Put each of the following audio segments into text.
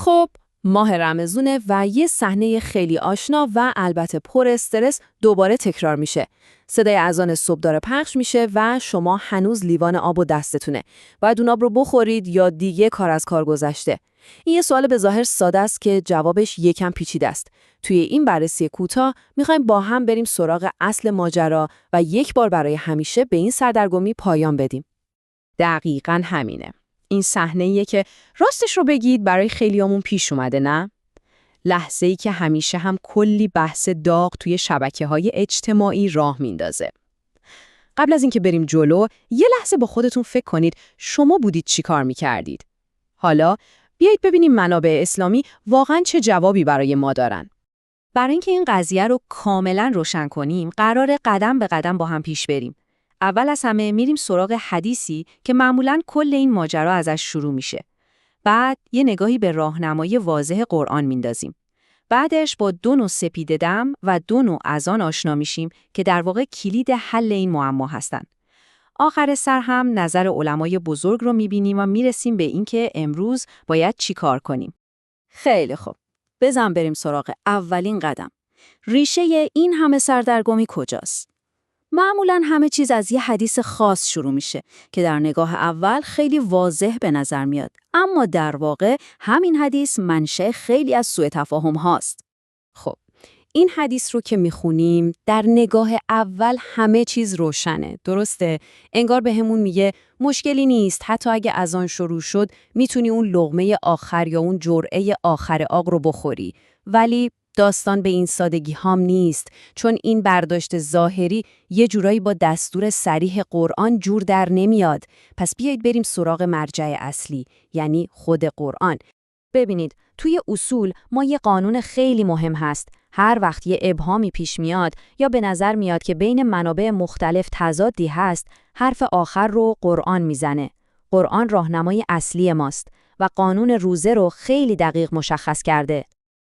خب، ماه رمضونه و یه صحنه خیلی آشنا و البته پر استرس دوباره تکرار میشه. صدای اذان صبح داره پخش میشه و شما هنوز لیوان آب و دستتونه. باید اون آب رو بخورید یا دیگه کار از کار گذشته؟ این یه سوال به ظاهر ساده است که جوابش یکم پیچیده است. توی این بررسی کوتاه میخوایم با هم بریم سراغ اصل ماجرا و یک بار برای همیشه به این سردرگمی پایان بدیم. دقیقاً همینه. این صحنه‌ایه که راستش رو بگید برای خیلیامون پیش اومده، نه؟ لحظه‌ای که همیشه هم کلی بحث داغ توی شبکه‌های اجتماعی راه میندازه. قبل از اینکه بریم جلو، یه لحظه با خودتون فکر کنید شما بودید چی کار می‌کردید. حالا بیایید ببینیم منابع اسلامی واقعاً چه جوابی برای ما دارن. برای اینکه این قضیه رو کاملاً روشن کنیم، قراره قدم به قدم با هم پیش بریم. اول از همه میریم سراغ حدیثی که معمولاً کل این ماجرا ازش شروع میشه. بعد یه نگاهی به راهنمای واضح قرآن میندازیم. بعدش با 2 نوع سپیده دم و 2 نوع اذان آشنا میشیم که در واقع کلید حل این معما هستن. آخر سر هم نظر علمای بزرگ رو میبینیم و میرسیم به اینکه امروز باید چی کار کنیم. خیلی خوب. بزن بریم سراغ اولین قدم. ریشه این همه سردرگمی کجاست؟ معمولاً همه چیز از یه حدیث خاص شروع میشه که در نگاه اول خیلی واضح به نظر میاد، اما در واقع همین حدیث منشأ خیلی از سوء تفاهم هاست. خب، این حدیث رو که میخونیم در نگاه اول همه چیز روشنه، درسته؟ انگار بهمون میگه مشکلی نیست، حتی اگه اذان شروع شد میتونی اون لقمه آخر یا اون جرعه آخر آق رو بخوری. ولی داستان به این سادگی هم نیست، چون این برداشت ظاهری یه جورایی با دستور صریح قرآن جور در نمیاد. پس بیایید بریم سراغ مرجع اصلی، یعنی خود قرآن. ببینید، توی اصول ما یه قانون خیلی مهم هست. هر وقت یه ابهامی پیش میاد یا به نظر میاد که بین منابع مختلف تضادی هست، حرف آخر رو قرآن میزنه. قرآن راهنمای اصلی ماست و قانون روزه رو خیلی دقیق مشخص کرده.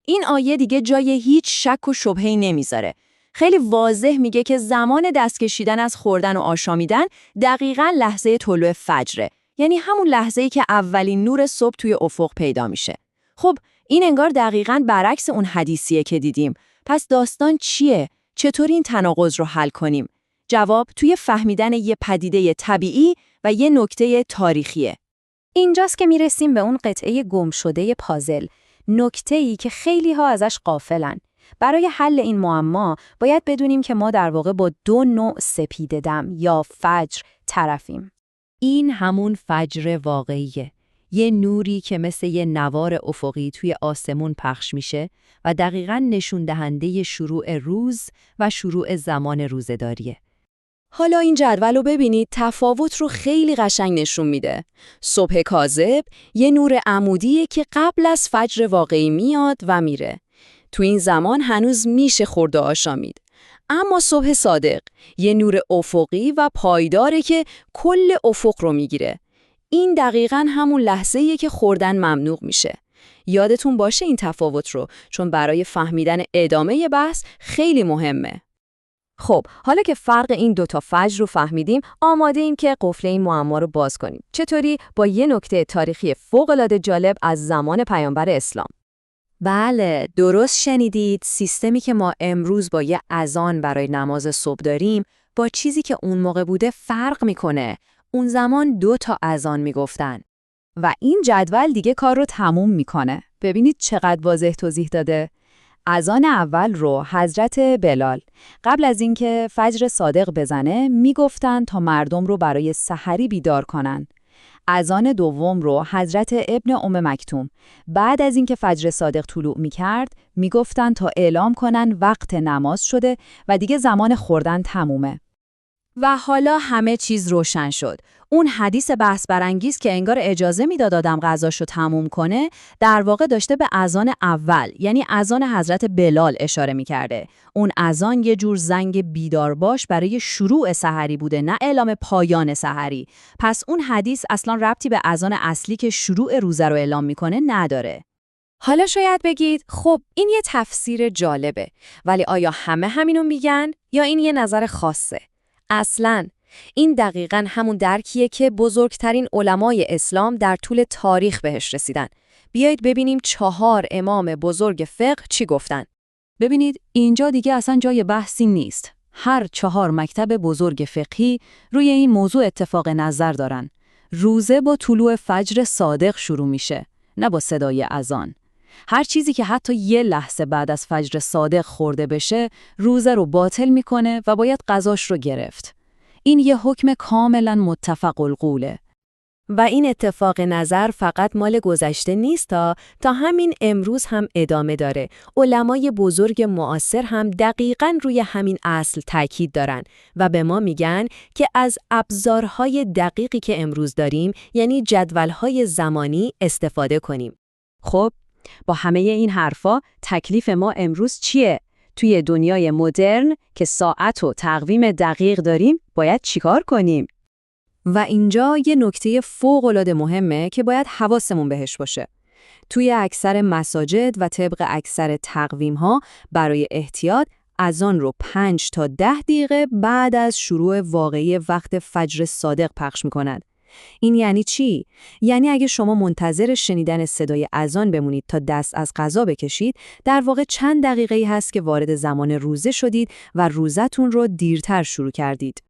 این آیه دیگه جای هیچ شک و شبهه‌ای نمیذاره. خیلی واضح میگه که زمان دست کشیدن از خوردن و آشامیدن دقیقاً لحظه طلوع فجره. یعنی همون لحظه‌ای که اولین نور صبح توی افق پیدا میشه. خب، این انگار دقیقاً برعکس اون حدیثیه که دیدیم. پس داستان چیه؟ چطور این تناقض رو حل کنیم؟ جواب توی فهمیدن یه پدیده طبیعی و یه نکته تاریخیه. اینجاست که میرسیم به اون قطعه گم شده پازل. نکته‌ای که خیلی‌ها ازش غافلن. برای حل این معما باید بدونیم که ما در واقع با 2 نوع سپیده دم یا فجر طرفیم. این همون فجر واقعیه. یه نوری که مثل یه نوار افقی توی آسمون پخش میشه و دقیقاً نشون دهنده شروع روز و شروع زمان روزه‌داریه. حالا این جدول رو ببینید، تفاوت رو خیلی قشنگ نشون میده. صبح کاذب یه نور عمودیه که قبل از فجر واقعی میاد و میره. تو این زمان هنوز میشه خورد و آشامید. اما صبح صادق یه نور افقی و پایداره که کل افق رو میگیره. این دقیقاً همون لحظه‌ایه که خوردن ممنوع میشه. یادتون باشه این تفاوت رو، چون برای فهمیدن ادامه بحث خیلی مهمه. خب، حالا که فرق این 2 تا فجر رو فهمیدیم، آماده ایم که قفل این معما رو باز کنیم. چطوری؟ با یه نکته تاریخی فوق‌العاده جالب از زمان پیامبر اسلام. بله، درست شنیدید. سیستمی که ما امروز با یه اذان برای نماز صبح داریم، با چیزی که اون موقع بوده فرق میکنه. اون زمان 2 تا اذان میگفتن. و این جدول دیگه کار رو تموم میکنه. ببینید چقدر واضح توضیح داده. اذان اول رو حضرت بلال قبل از اینکه فجر صادق بزنه میگفتن تا مردم رو برای سحری بیدار کنن. اذان دوم رو حضرت ابن مکتوم بعد از اینکه فجر صادق طلوع میکرد میگفتن تا اعلام کنن وقت نماز شده و دیگه زمان خوردن تمومه. و حالا همه چیز روشن شد. اون حدیث بحث برانگیز که انگار اجازه میداد آدم غذاشو تموم کنه، در واقع داشته به اذان اول، یعنی اذان حضرت بلال اشاره میکرده. اون اذان یه جور زنگ بیدار باش برای شروع سحری بوده، نه اعلام پایان سحری. پس اون حدیث اصلا ربطی به اذان اصلی که شروع روزه رو اعلام میکنه نداره. حالا شاید بگید خب این یه تفسیر جالبه، ولی آیا همه همینو میگن یا این یه نظر خاصه؟ اصلاً این دقیقاً همون درکیه که بزرگترین علمای اسلام در طول تاریخ بهش رسیدن. بیایید ببینیم 4 امام بزرگ فقه چی گفتن. ببینید اینجا دیگه اصلا جای بحثی نیست. هر 4 مکتب بزرگ فقهی روی این موضوع اتفاق نظر دارن. روزه با طلوع فجر صادق شروع میشه، نه با صدای اذان. هر چیزی که حتی یه لحظه بعد از فجر صادق خورده بشه، روزه رو باطل میکنه و باید قضاش رو گرفت. این یه حکم کاملا متفق القوله. و این اتفاق نظر فقط مال گذشته نیست تا همین امروز هم ادامه داره. علمای بزرگ معاصر هم دقیقاً روی همین اصل تاکید دارن و به ما میگن که از ابزارهای دقیقی که امروز داریم، یعنی جدولهای زمانی، استفاده کنیم. خب با همه این حرفا تکلیف ما امروز چیه؟ توی دنیای مدرن که ساعت و تقویم دقیق داریم باید چیکار کنیم؟ و اینجا یه نکته فوق‌العاده مهمه که باید حواسمون بهش باشه. توی اکثر مساجد و طبق اکثر تقویم‌ها برای احتیاط اذان رو 5 تا 10 دقیقه بعد از شروع واقعی وقت فجر صادق پخش می‌کنند. این یعنی چی؟ یعنی اگه شما منتظر شنیدن صدای اذان بمونید تا دست از غذا بکشید، در واقع چند دقیقه‌ای هست که وارد زمان روزه شدید و روزتون رو دیرتر شروع کردید.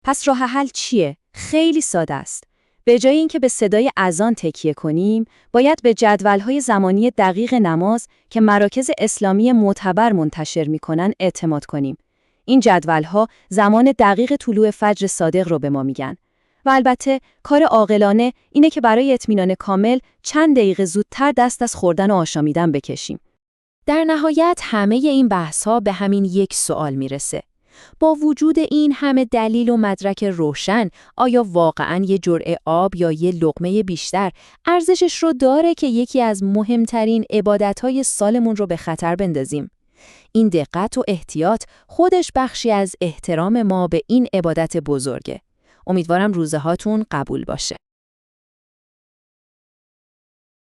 پس راه حل چیه؟ خیلی ساده است. به جای اینکه به صدای اذان تکیه کنیم، باید به جدول‌های زمانی دقیق نماز که مراکز اسلامی معتبر منتشر می‌کنن اعتماد کنیم. این جدول‌ها زمان دقیق طلوع فجر صادق رو به ما میگن. و البته کار عاقلانه اینه که برای اطمینان کامل چند دقیقه زودتر دست از خوردن و آشامیدن بکشیم. در نهایت همه این بحث‌ها به همین یک سوال میرسه. با وجود این همه دلیل و مدرک روشن، آیا واقعاً یه جرعه آب یا یه لقمه بیشتر ارزشش رو داره که یکی از مهمترین عبادت‌های سالمون رو به خطر بندازیم؟ این دقت و احتیاط خودش بخشی از احترام ما به این عبادت بزرگه. امیدوارم روزه هاتون قبول باشه.